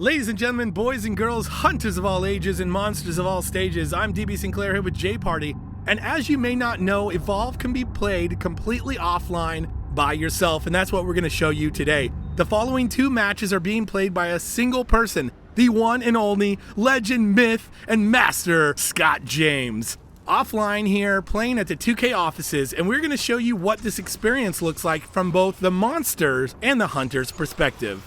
Ladies and gentlemen, boys and girls, hunters of all ages and monsters of all stages, I'm DB Sinclair here with J Party, and as you may not know, Evolve can be played completely offline by yourself, and that's what we're going to show you today. The following two matches are being played by a single person, the one and only legend, myth, and master, Scott James. Offline here, playing at the 2K offices, and we're going to show you what this experience looks like from both the monsters and the hunters' perspective.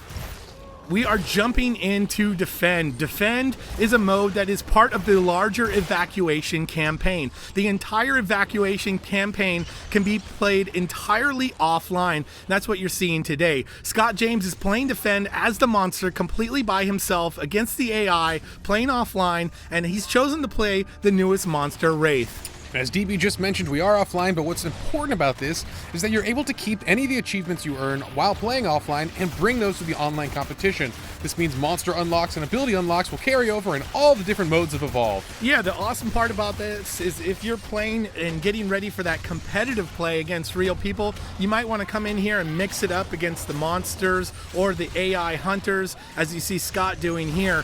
We are jumping into Defend. Defend is a mode that is part of the larger evacuation campaign. The entire evacuation campaign can be played entirely offline. That's what you're seeing today. Scott James is playing Defend as the monster completely by himself against the AI, playing offline, and he's chosen to play the newest monster, Wraith. As DB just mentioned, we are offline, but what's important about this is that you're able to keep any of the achievements you earn while playing offline and bring those to the online competition. This means monster unlocks and ability unlocks will carry over in all the different modes of Evolve. Yeah, the awesome part about this is if you're playing and getting ready for that competitive play against real people, you might want to come in here and mix it up against the monsters or the AI hunters, as you see Scott doing here.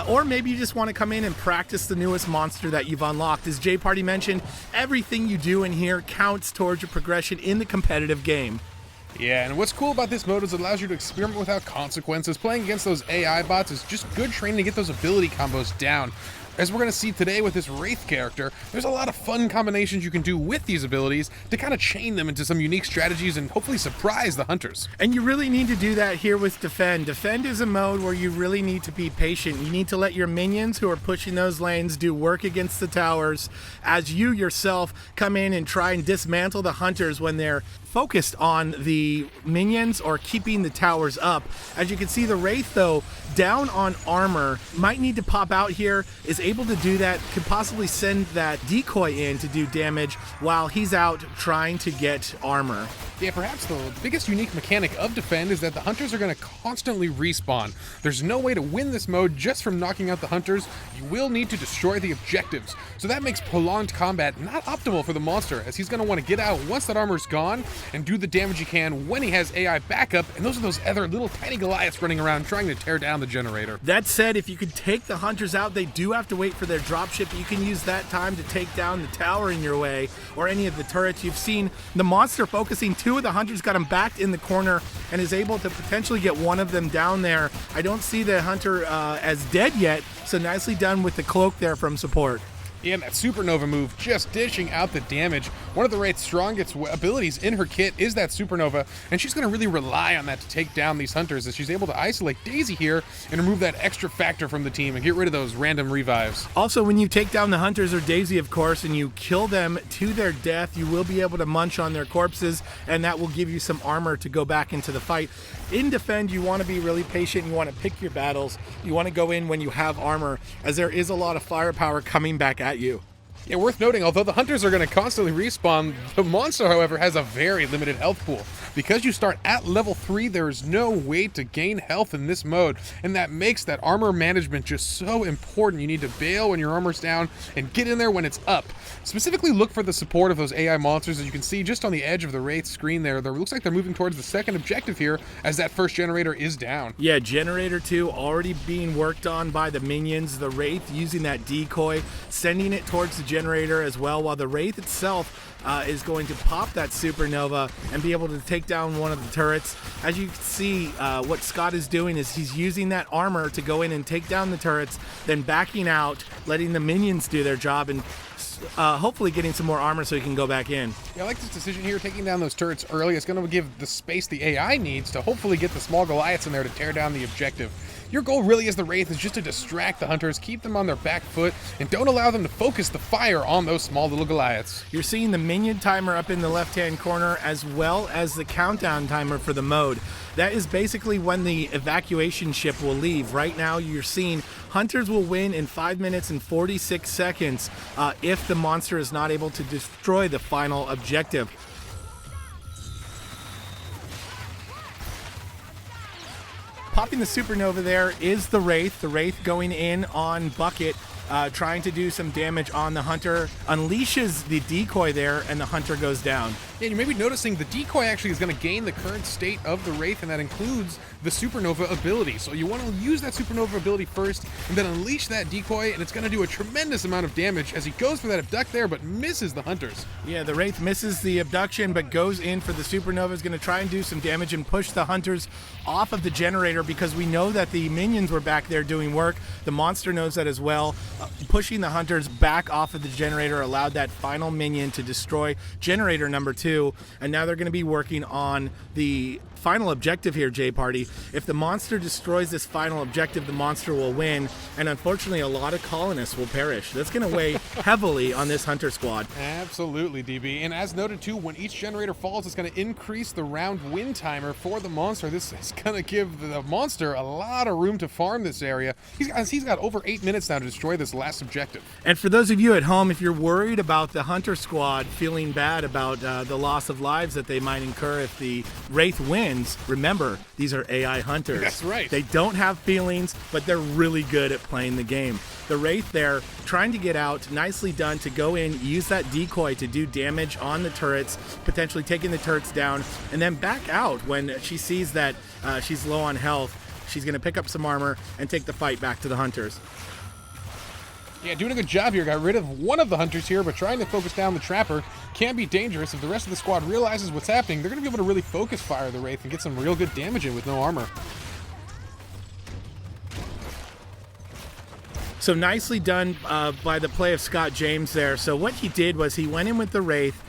Or maybe you just want to come in and practice the newest monster that you've unlocked. As J Party mentioned, everything you do in here counts towards your progression in the competitive game. Yeah, and what's cool about this mode is it allows you to experiment without consequences. Playing against those AI bots is just good training to get those ability combos down. As we're going to see today with this Wraith character, there's a lot of fun combinations you can do with these abilities to kind of chain them into some unique strategies and hopefully surprise the hunters. And you really need to do that here with Defend. Defend is a mode where you really need to be patient. You need to let your minions who are pushing those lanes do work against the towers as you yourself come in and try and dismantle the hunters when they're focused on the minions or keeping the towers up. As you can see, the Wraith, though, down on armor, might need to pop out here, is able to do that, could possibly send that decoy in to do damage while he's out trying to get armor. Yeah, perhaps the biggest unique mechanic of Defend is that the hunters are going to constantly respawn. There's no way to win this mode just from knocking out the hunters. You will need to destroy the objectives. So that makes prolonged combat not optimal for the monster, as he's going to want to get out once that armor's gone and do the damage he can when he has AI backup, and those are those other little tiny Goliaths running around trying to tear down the generator. That said, if you could take the hunters out, they do have to wait for their dropship. You can use that time to take down the tower in your way or any of the turrets. You've seen the monster focusing two of the hunters, got him backed in the corner and is able to potentially get one of them down there. I don't see the hunter as dead yet, so nicely done with the cloak there from support. Yeah, and that Supernova move just dishing out the damage. One of the Wraith's strongest abilities in her kit is that Supernova, and she's going to really rely on that to take down these hunters, as she's able to isolate Daisy here and remove that extra factor from the team and get rid of those random revives. Also, when you take down the hunters or Daisy, of course, and you kill them to their death, you will be able to munch on their corpses, and that will give you some armor to go back into the fight. In Defend, you want to be really patient. You want to pick your battles. You want to go in when you have armor, as there is a lot of firepower coming back at you. Yeah, worth noting, although the hunters are going to constantly respawn, the monster, however, has a very limited health pool. Because you start at level 3, there is no way to gain health in this mode, and that makes that armor management just so important. You need to bail when your armor's down and get in there when it's up. Specifically, look for the support of those AI monsters. As you can see just on the edge of the Wraith screen there, it looks like they're moving towards the second objective here as that first generator is down. Yeah, Generator 2 already being worked on by the minions. The Wraith using that decoy, sending it towards the generator as well, while the Wraith itself is going to pop that Supernova and be able to take down one of the turrets. As you can see, what Scott is doing is he's using that armor to go in and take down the turrets, then backing out, letting the minions do their job, and hopefully getting some more armor so he can go back in. Yeah, I like this decision here, taking down those turrets early. It's going to give the space the AI needs to hopefully get the small Goliaths in there to tear down the objective. Your goal really as the Wraith is just to distract the hunters, keep them on their back foot, and don't allow them to focus the fire on those small little Goliaths. You're seeing the minion timer up in the left-hand corner, as well as the countdown timer for the mode. That is basically when the evacuation ship will leave. Right now, you're seeing hunters will win in 5 minutes and 46 seconds if the monster is not able to destroy the final objective. Popping the Supernova there is the Wraith. The Wraith going in on Bucket, trying to do some damage on the Hunter. Unleashes the decoy there, and the Hunter goes down. And you may be noticing the decoy actually is going to gain the current state of the Wraith, and that includes the Supernova ability. So you want to use that Supernova ability first, and then unleash that decoy, and it's going to do a tremendous amount of damage as he goes for that abduct there, but misses the Hunters. Yeah, the Wraith misses the abduction, but goes in for the Supernova. Is going to try and do some damage and push the Hunters off of the generator, because we know that the minions were back there doing work. The monster knows that as well. Pushing the Hunters back off of the generator allowed that final minion to destroy generator number 2, and now they're going to be working on the final objective here, J Party. If the monster destroys this final objective, the monster will win, and unfortunately a lot of colonists will perish. That's going to weigh heavily on this Hunter squad. Absolutely, DB. And as noted too, when each generator falls, it's going to increase the round win timer for the monster. This is going to give the monster a lot of room to farm this area. He's got over 8 minutes now to destroy this last objective. And for those of you at home, if you're worried about the Hunter squad feeling bad about the loss of lives that they might incur if the Wraith wins, remember, these are AI Hunters. That's right. They don't have feelings, but they're really good at playing the game. The Wraith there, trying to get out, nicely done to go in, use that decoy to do damage on the turrets, potentially taking the turrets down, and then back out when she sees that she's low on health. She's going to pick up some armor and take the fight back to the Hunters. Yeah, doing a good job here. Got rid of one of the Hunters here, but trying to focus down the Trapper can be dangerous. If the rest of the squad realizes what's happening, they're going to be able to really focus fire the Wraith and get some real good damage in with no armor. So nicely done by the play of Scott James there. So what he did was he went in with the Wraith,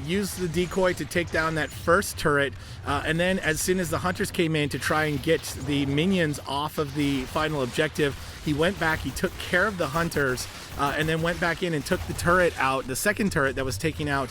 used the decoy to take down that first turret, and then as soon as the Hunters came in to try and get the minions off of the final objective, he went back, he took care of the Hunters, and then went back in and took the turret out, the second turret that was taking out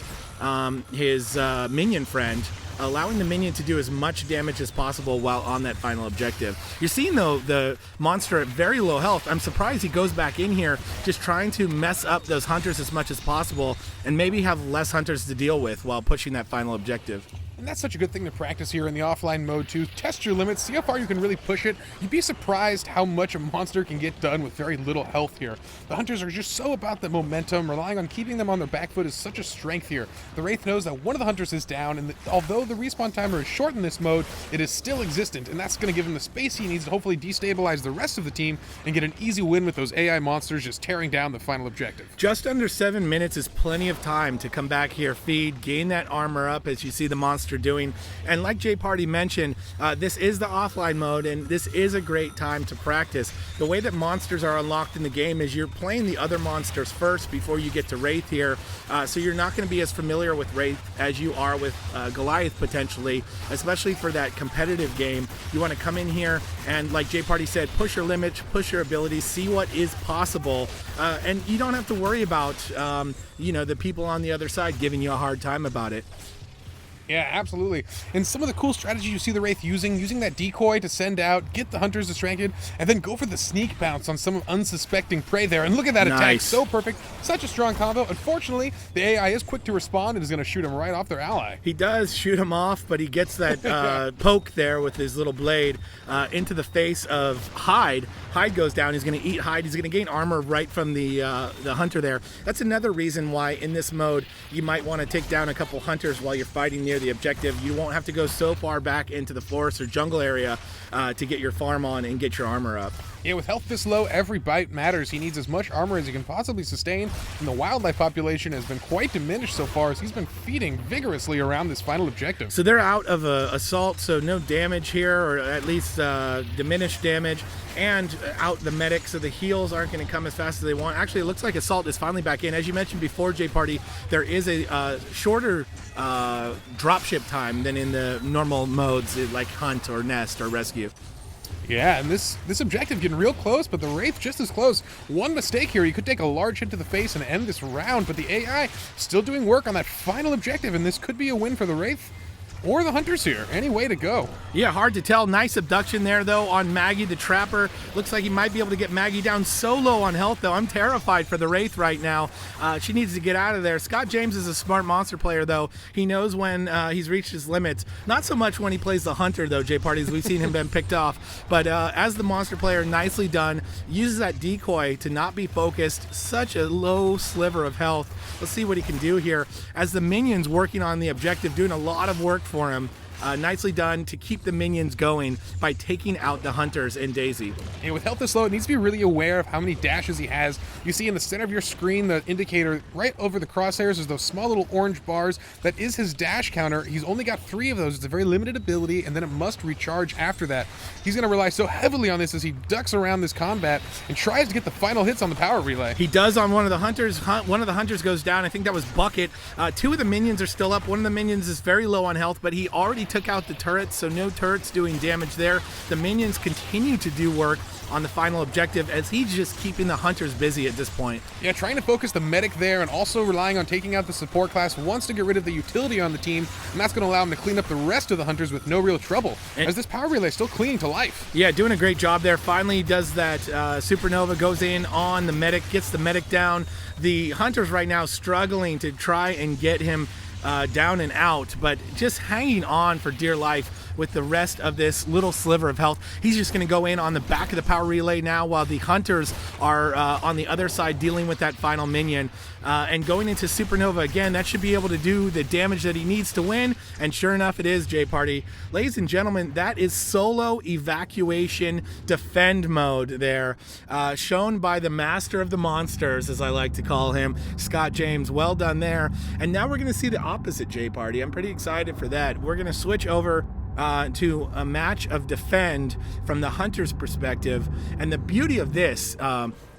his minion friend, allowing the minion to do as much damage as possible while on that final objective. You're seeing, though, the monster at very low health. I'm surprised he goes back in here just trying to mess up those Hunters as much as possible and maybe have less Hunters to deal with while pushing that final objective. And that's such a good thing to practice here in the offline mode too. Test your limits, see how far you can really push it. You'd be surprised how much a monster can get done with very little health here. The Hunters are just so about the momentum, relying on keeping them on their back foot is such a strength here. The Wraith knows that one of the Hunters is down, and although the respawn timer is short in this mode, it is still existent, and that's going to give him the space he needs to hopefully destabilize the rest of the team and get an easy win with those AI monsters just tearing down the final objective. Just under 7 minutes is plenty of time to come back here, feed, gain that armor up as you see the monster doing. And like J Party mentioned, this is the offline mode, and this is a great time to practice. The way that monsters are unlocked in the game is you're playing the other monsters first before you get to Wraith here, so you're not going to be as familiar with Wraith as you are with Goliath potentially, especially for that competitive game. You want to come in here and, like J Party said, push your limits, push your abilities, see what is possible, and you don't have to worry about the people on the other side giving you a hard time about it. Yeah, absolutely. And some of the cool strategies you see the Wraith using that decoy to send out, get the Hunters distracted, and then go for the sneak bounce on some unsuspecting prey there. And look at that attack, so perfect. Such a strong combo. Unfortunately, the AI is quick to respond and is going to shoot him right off their ally. He does shoot him off, but he gets that poke there with his little blade into the face of Hyde. Hyde goes down. He's going to eat Hyde. He's going to gain armor right from the Hunter there. That's another reason why in this mode you might want to take down a couple Hunters while you're fighting near the objective. You won't have to go so far back into the forest or jungle area to get your farm on and get your armor up. Yeah, with health this low, every bite matters. He needs as much armor as he can possibly sustain, and the wildlife population has been quite diminished so far as he's been feeding vigorously around this final objective. So they're out of assault, so no damage here, or at least diminished damage, and out the medic, so the heals aren't going to come as fast as they want. Actually, it looks like assault is finally back in. As you mentioned before, J Party, there is a shorter dropship time than in the normal modes like hunt or nest or rescue. Yeah, and this objective getting real close, but the Wraith just as close. One mistake here, he could take a large hit to the face and end this round, but the AI still doing work on that final objective, and this could be a win for the Wraith. or the hunters here. Any way to go. Yeah, hard to tell. Nice abduction there, though, on Maggie the Trapper. Looks like he might be able to get Maggie down so low on health, though. I'm terrified for the Wraith right now. She needs to get out of there. Scott James is a smart monster player, though. He knows when he's reached his limits. Not so much when he plays the Hunter, though, Jay Parties. We've seen him been picked off. But as the monster player, nicely done. Uses that decoy to not be focused. Such a low sliver of health. Let's see what he can do here. As the minions working on the objective, doing a lot of work for him. Nicely done to keep the minions going by taking out the hunters and Daisy. And with health this low, it needs to be really aware of how many dashes he has. You see in the center of your screen, the indicator right over the crosshairs is those small little orange bars. That is his dash counter. He's only got 3 of those. It's a very limited ability, and then it must recharge after that. He's going to rely so heavily on this as he ducks around this combat and tries to get the final hits on the power relay. He does on one of the hunters. One of the hunters goes down. I think that was Bucket. 2 of the minions are still up. One of the minions is very low on health, but he already took out the turrets, so no turrets doing damage there. The minions continue to do work on the final objective as he's just keeping the hunters busy at this point. Yeah, trying to focus the medic there and also relying on taking out the support class. Wants to get rid of the utility on the team, and that's going to allow him to clean up the rest of the hunters with no real trouble, as this power relay is still clinging to life. Yeah, doing a great job there. Finally does that supernova, goes in on the medic, gets the medic down. The hunters right now struggling to try and get him down and out, but just hanging on for dear life with the rest of this little sliver of health. He's just going to go in on the back of the power relay now while the hunters are on the other side dealing with that final minion. And going into Supernova again, that should be able to do the damage that he needs to win. And sure enough, it is, Jay Party. Ladies and gentlemen, that is solo evacuation defend mode there, shown by the master of the monsters, as I like to call him, Scott James. Well done there. And now we're going to see the opposite, Jay Party. I'm pretty excited for that. We're going to switch over to a match of defend from the hunter's perspective. And the beauty of this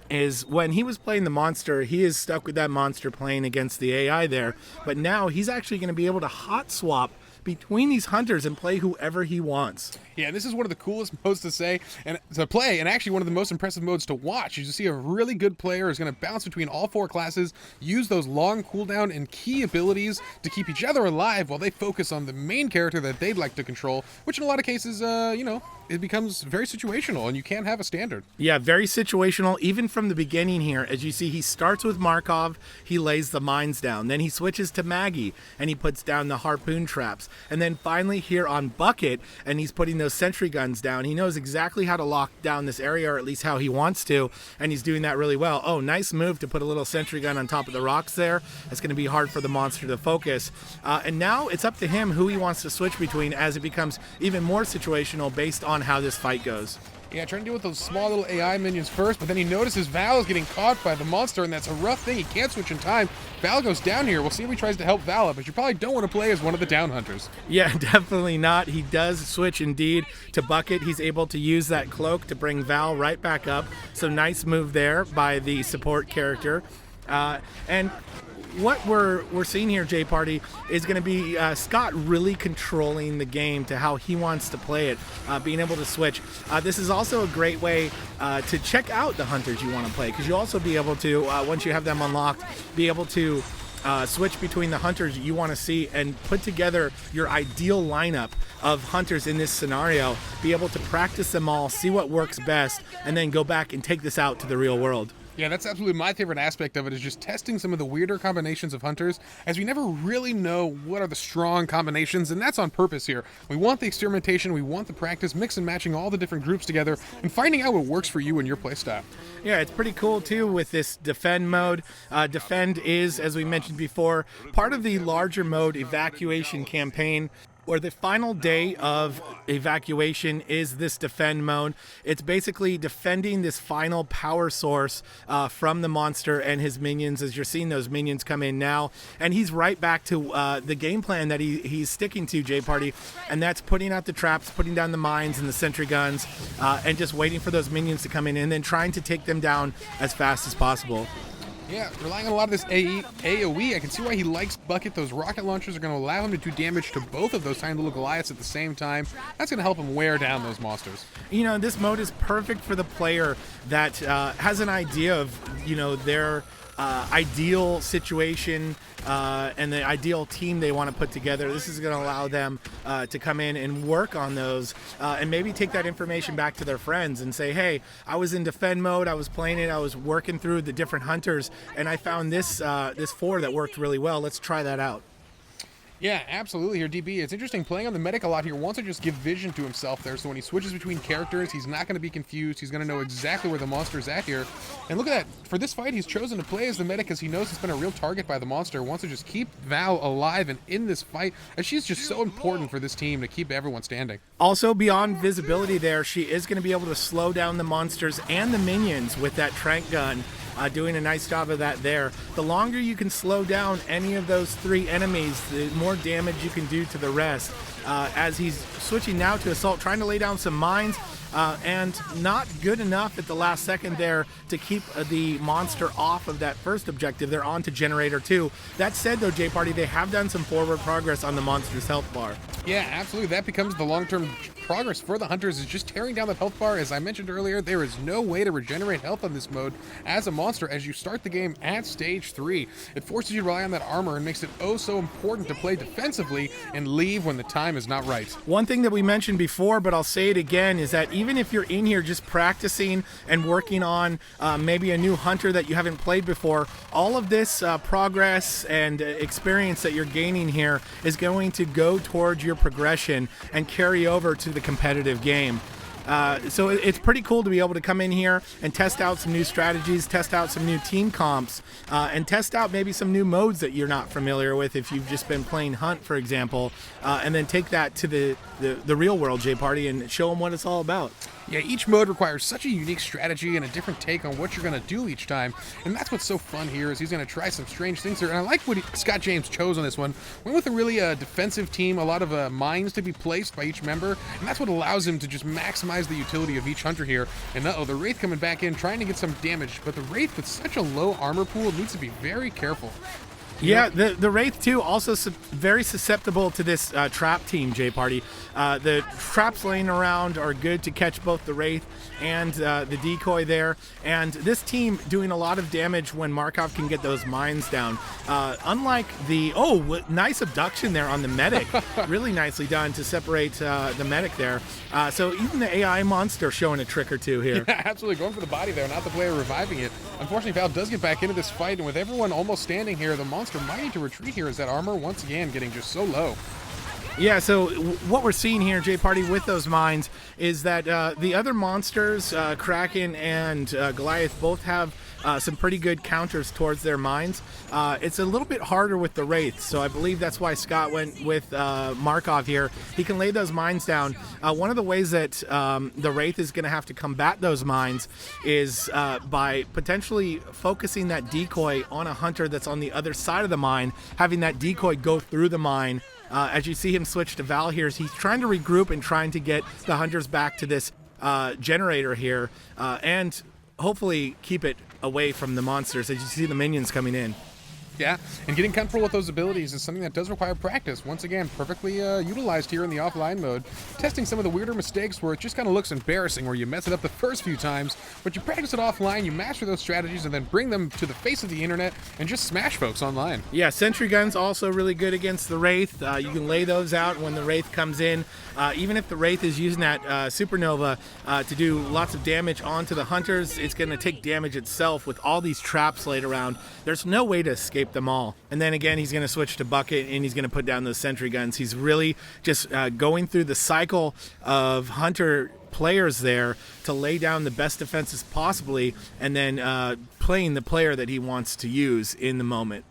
is when he was playing the monster, he is stuck with that monster playing against the AI there. But now he's actually going to be able to hot swap between these hunters and play whoever he wants. Yeah, this is one of the coolest modes to play, and actually one of the most impressive modes to watch. You see a really good player is going to bounce between all 4 classes, use those long cooldown and key abilities to keep each other alive while they focus on the main character that they'd like to control, which in a lot of cases, it becomes very situational, and you can't have a standard. Yeah, very situational, even from the beginning here. As you see, he starts with Markov, he lays the mines down. Then he switches to Maggie, and he puts down the harpoon traps. And then finally here on Bucket, and he's putting those sentry guns down. He knows exactly how to lock down this area, or at least how he wants to, and he's doing that really well. Oh, nice move to put a little sentry gun on top of the rocks there. It's going to be hard for the monster to focus. And now it's up to him who he wants to switch between as it becomes even more situational based on how this fight goes. Yeah, trying to deal with those small little AI minions first, but then he notices Val is getting caught by the monster, and that's a rough thing. He can't switch in time. Val goes down here. We'll see if he tries to help Val up, but you probably don't want to play as one of the down hunters. Yeah, definitely not. He does switch indeed to Bucket. He's able to use that cloak to bring Val right back up. So nice move there by the support character. And what we're seeing here, Jay Party, is going to be Scott really controlling the game to how he wants to play it, being able to switch. This is also a great way to check out the hunters you want to play, because you'll also be able to, once you have them unlocked, be able to switch between the hunters you want to see and put together your ideal lineup of hunters in this scenario, be able to practice them all, see what works best, and then go back and take this out to the real world. Yeah, that's absolutely my favorite aspect of it, is just testing some of the weirder combinations of hunters, as we never really know what are the strong combinations, and that's on purpose here. We want the experimentation, we want the practice, mix and matching all the different groups together, and finding out what works for you and your playstyle. Yeah, it's pretty cool too with this defend mode. Defend is, as we mentioned before, part of the larger mode evacuation campaign, or the final day of evacuation is this defend mode. It's basically defending this final power source from the monster and his minions, as you're seeing those minions come in now. And he's right back to the game plan that he's sticking to, Jay Party, and that's putting out the traps, putting down the mines and the sentry guns, and just waiting for those minions to come in and then trying to take them down as fast as possible. Yeah, relying on a lot of this AoE, I can see why he likes Bucket. Those rocket launchers are going to allow him to do damage to both of those tiny little Goliaths at the same time. That's going to help him wear down those monsters. You know, this mode is perfect for the player that has an idea of, their ideal situation and the ideal team they want to put together. This is going to allow them to come in and work on those and maybe take that information back to their friends and say, hey, I was in defend mode, I was playing it, I was working through the different hunters, and I found this this 4 that worked really well. Let's try that out. Yeah, absolutely here, DB. It's interesting playing on the medic a lot here. Wants to just give vision to himself there, so when he switches between characters, he's not going to be confused. He's going to know exactly where the monster's at here. And look at that. For this fight, he's chosen to play as the medic because he knows he's been a real target by the monster. Wants to just keep Val alive and in this fight, as she's just so important for this team to keep everyone standing. Also, beyond visibility there, she is going to be able to slow down the monsters and the minions with that trank gun. Doing a nice job of that there. The longer you can slow down any of those 3 enemies, the more damage you can do to the rest. As he's switching now to Assault, trying to lay down some mines, and not good enough at the last second there to keep the monster off of that first objective. They're on to Generator 2. That said, though, J-Party, they have done some forward progress on the monster's health bar. Yeah, absolutely. That becomes the long-term progress for the Hunters, is just tearing down the health bar. As I mentioned earlier, there is no way to regenerate health on this mode as a monster as you start the game at stage 3. It forces you to rely on that armor and makes it oh so important to play defensively and leave when the time is not right. One thing that we mentioned before, but I'll say it again, is that even if you're in here just practicing and working on maybe a new hunter that you haven't played before, all of this progress and experience that you're gaining here is going to go towards your progression and carry over to the competitive game. So it's pretty cool to be able to come in here and test out some new strategies, test out some new team comps, and test out maybe some new modes that you're not familiar with if you've just been playing Hunt, for example, and then take that to the real world, J-Party, and show them what it's all about. Yeah, each mode requires such a unique strategy and a different take on what you're going to do each time, and that's what's so fun here, is he's going to try some strange things here. And I like what Scott James chose on this one. Went with a really defensive team, a lot of mines to be placed by each member, and that's what allows him to just maximize the utility of each hunter here. And the Wraith coming back in, trying to get some damage, but the Wraith with such a low armor pool needs to be very careful. Yeah, the Wraith too, also very susceptible to this trap team, J-Party. The traps laying around are good to catch both the Wraith and the decoy there. And this team doing a lot of damage when Markov can get those mines down. Unlike the, nice abduction there on the medic. Really nicely done to separate the medic there. So even the AI monster showing a trick or two here. Yeah, absolutely, going for the body there, not the player reviving it. Unfortunately, Val does get back into this fight, and with everyone almost standing here, the monster might need to retreat here as that armor once again getting just so low. Yeah, so what we're seeing here, J-Party, with those mines is that the other monsters, Kraken and Goliath, both have some pretty good counters towards their mines. It's a little bit harder with the Wraith, so I believe that's why Scott went with Markov here. He can lay those mines down. One of the ways that the Wraith is going to have to combat those mines is by potentially focusing that decoy on a hunter that's on the other side of the mine, having that decoy go through the mine. As you see him switch to Val here, he's trying to regroup and trying to get the hunters back to this generator here and hopefully keep it away from the monsters as you see the minions coming in. Yeah, and getting comfortable with those abilities is something that does require practice. Once again, perfectly utilized here in the offline mode. Testing some of the weirder mistakes where it just kind of looks embarrassing, where you mess it up the first few times, but you practice it offline, you master those strategies, and then bring them to the face of the internet and just smash folks online. Yeah, sentry guns also really good against the Wraith. You can lay those out when the Wraith comes in. Even if the Wraith is using that supernova to do lots of damage onto the hunters, it's going to take damage itself with all these traps laid around. There's no way to escape them all. And then again, he's going to switch to Bucket and he's going to put down those sentry guns. He's really just going through the cycle of hunter players there to lay down the best defenses possibly, and then playing the player that he wants to use in the moment.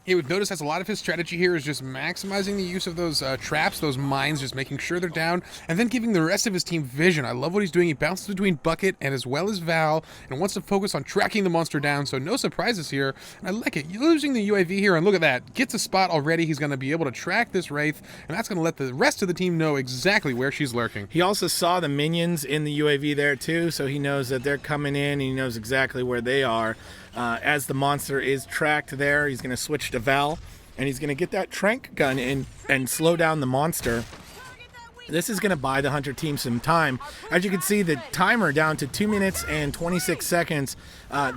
You would notice as a lot of his strategy here is just maximizing the use of those traps, those mines, just making sure they're down, and then giving the rest of his team vision. I love what he's doing. He bounces between Bucket and as well as Val, and wants to focus on tracking the monster down, so no surprises here. And I like it. Using the UAV here, and look at that. Gets a spot already. He's going to be able to track this Wraith, and that's going to let the rest of the team know exactly where she's lurking. He also saw the minions in the UAV there too, so he knows that they're coming in, and he knows exactly where they are. As the monster is tracked there, he's going to switch to Val, and he's going to get that trank gun in and slow down the monster. This is going to buy the Hunter team some time. As you can see, the timer down to 2 minutes and 26 seconds.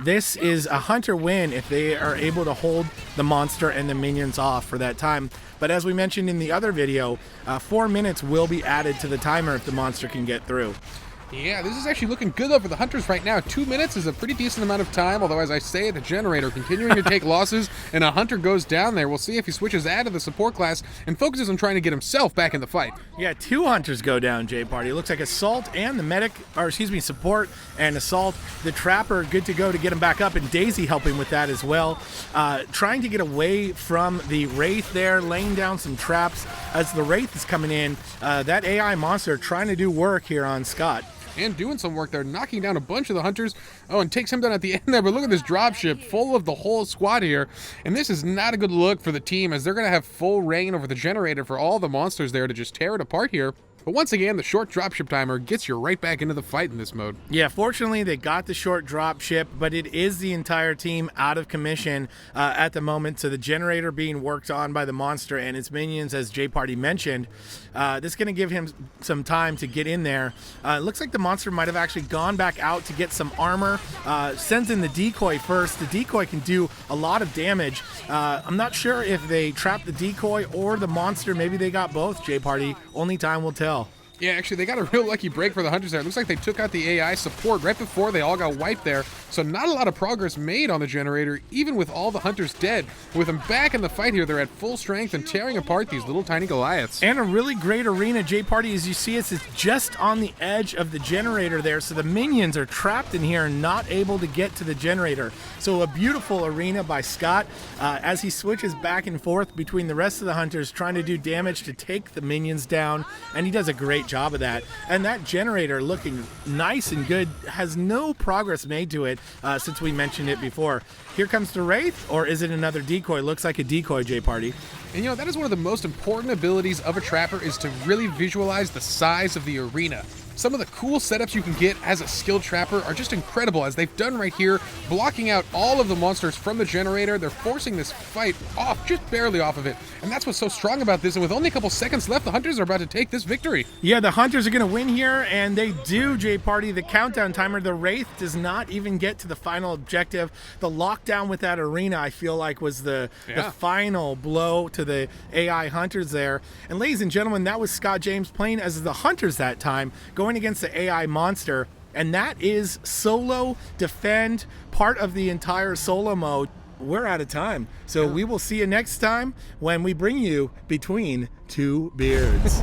This is a Hunter win if they are able to hold the monster and the minions off for that time. But as we mentioned in the other video, 4 minutes will be added to the timer if the monster can get through. Yeah, this is actually looking good, though, for the Hunters right now. 2 minutes is a pretty decent amount of time, although, as I say, the Generator continuing to take losses, and a Hunter goes down there. We'll see if he switches out of the support class and focuses on trying to get himself back in the fight. Yeah, 2 Hunters go down, J-Party. It looks like Assault and the Medic, or excuse me, Support and Assault. The Trapper good to go to get him back up, and Daisy helping with that as well. Trying to get away from the Wraith there, laying down some traps as the Wraith is coming in. That AI monster trying to do work here on Scott. And doing some work there, knocking down a bunch of the Hunters. Oh, and takes him down at the end there, but look at this dropship full of the whole squad here. And this is not a good look for the team, as they're going to have full reign over the Generator for all the monsters there to just tear it apart here. But once again, the short dropship timer gets you right back into the fight in this mode. Yeah, fortunately, they got the short dropship, but it is the entire team out of commission at the moment. So the Generator being worked on by the monster and its minions, as J-Party mentioned. This is going to give him some time to get in there. It looks like the monster might have actually gone back out to get some armor. Sends in the decoy first. The decoy can do a lot of damage. I'm not sure if they trapped the decoy or the monster. Maybe they got both, J-Party. Only time will tell. Yeah, actually, they got a real lucky break for the Hunters there. It looks like they took out the AI support right before they all got wiped there. So not a lot of progress made on the Generator, even with all the Hunters dead. With them back in the fight here, they're at full strength and tearing apart these little tiny Goliaths. And a really great arena, J-Party, as you see it's just on the edge of the Generator there. So the minions are trapped in here and not able to get to the Generator. So a beautiful arena by Scott as he switches back and forth between the rest of the Hunters, trying to do damage to take the minions down. And he does a great job of that. And that Generator looking nice and good, has no progress made to it since we mentioned it before. Here comes the Wraith, or is it another decoy? Looks like a decoy, J-Party. And you know, that is one of the most important abilities of a Trapper, is to really visualize the size of the arena. Some of the cool setups you can get as a skilled Trapper are just incredible, as they've done right here, blocking out all of the monsters from the Generator. They're forcing this fight off, just barely off of it. And that's what's so strong about this, and with only a couple seconds left, the Hunters are about to take this victory. Yeah, the Hunters are going to win here, and they do, J-Party. The countdown timer, the Wraith does not even get to the final objective. The lockdown with that arena, I feel like, was the final blow to the AI Hunters there. And ladies and gentlemen, that was Scott James playing as the Hunters that time, going against the AI monster, and that is solo defend, part of the entire solo mode. We're out of time, so we will see you next time when we bring you Between Two Beards.